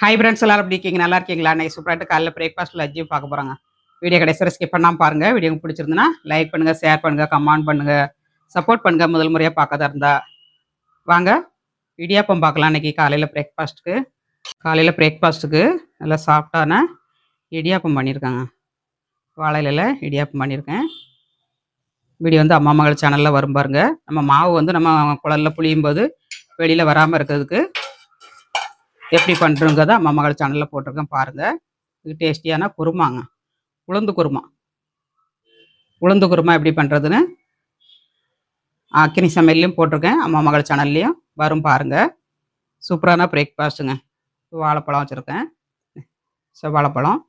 Hi friends, எல்லாரும் எப்படி இருக்கீங்க? நல்லா இருக்கீங்களா? இன்னைக்கு சூப்பராட்டு காலைல பிரேக்ஃபாஸ்ட் லஞ்சும் பார்க்க போகிறோங்க. வீடியோ கடைசி வரை ஸ்கிப் பண்ணாமல் பாருங்கள். வீடியோ உங்களுக்கு பிடிச்சிருந்துன்னா லைக் பண்ணுங்கள், ஷேர் பண்ணுங்கள், கமெண்ட் பண்ணுங்கள், சப்போர்ட் பண்ணுங்கள். முதல் முறையாக பார்க்கறதா இருந்தா வாங்க இடியாப்பம் பார்க்கலாம். இன்னைக்கு காலையில் பிரேக்ஃபாஸ்ட்டுக்கு நல்லா சாஃப்டான இடியாப்பம் பண்ணியிருக்காங்க. வாழை இலையில இடியாப்பம் பண்ணியிருக்கேன். வீடியோ வந்து அம்மா மகள் சேனலில் வரும் பாருங்க. நம்ம மாவு வந்து நம்ம குழல்ல புளியும் போது வெளியில் வராமல் இருக்கிறதுக்கு எப்படி பண்ணுறோங்கிறத அம்மா மகள் சேனலில் போட்டிருக்கேன் பாருங்கள். இது டேஸ்டியான குருமாங்க, உளுந்து குருமா. உளுந்து குருமா எப்படி பண்ணுறதுன்னு அக்கினி சமையல்லையும் போட்டிருக்கேன், அம்மா மகள் சேனல்லையும் வரும் பாருங்கள். சூப்பரான பிரேக்ஃபாஸ்ட்டுங்க. வாழைப்பழம் வச்சுருக்கேன், செவ்வாழைப்பழம்.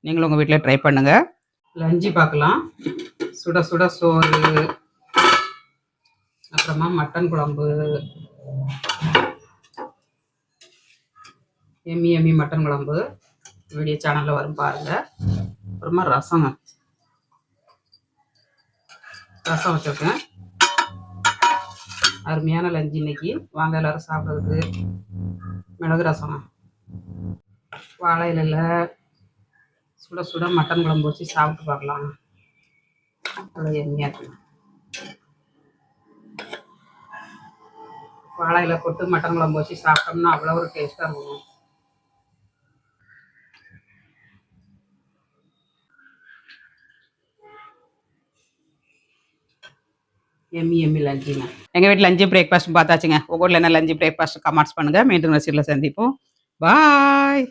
நீங்களும் உங்கள் வீட்டில் ட்ரை பண்ணுங்கள். லஞ்சு பார்க்கலாம். சுட சுட சோறு, அப்புறமா மட்டன் குழம்பு, எம்மி மட்டன் குழம்பு வீடியோ சேனலில் வரும் பாருங்கள். அப்புறமா ரசம் வச்சுருக்கேன். அருமையான லஞ்சு இன்னைக்கு. வாங்க எல்லோரும் சாப்பிட்றதுக்கு. மிளகு ரசம், வாழை இலையில் சுட சுட மட்டன் குழம்பு வச்சு சாப்பிட்டு பார்க்கலாம். அவ்வளோ எம்மியாக இருக்கு. வாழை இலை போட்டு மட்டன் குழம்பு வச்சு சாப்பிட்டோம்னா அவ்வளோ ஒரு டேஸ்ட்டாக இருக்கும். எம்மி லஞ்சுங்க. எங்கள் வீட்டில் லஞ்சு பிரேக்ஃபாஸ்ட் பார்த்தாச்சுங்க. உங்கள் ஊரில் என்ன லஞ்சு பிரேக்ஃபாஸ்ட் கமெண்ட்ஸ் பண்ணுங்கள். மீண்டும் ரசிகர்களை சந்திப்போம். பாய்.